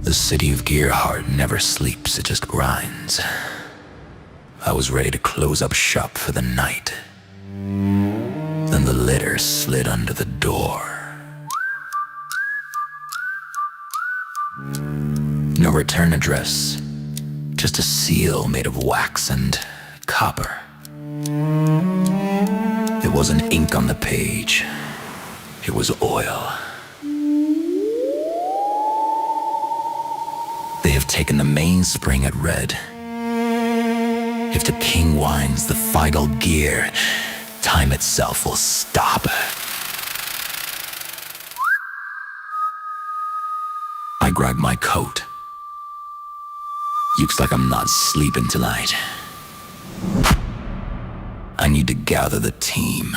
The city of Gearhart never sleeps, it just grinds. I was ready to close up shop for the night. Then the litter slid under the door. No return address, just a seal made of wax and copper. It wasn't ink on the page, it was oil. They have taken the mainspring at Red. If the king winds the final gear, time itself will stop. I grab my coat. Looks like I'm not sleeping tonight. I need to gather the team.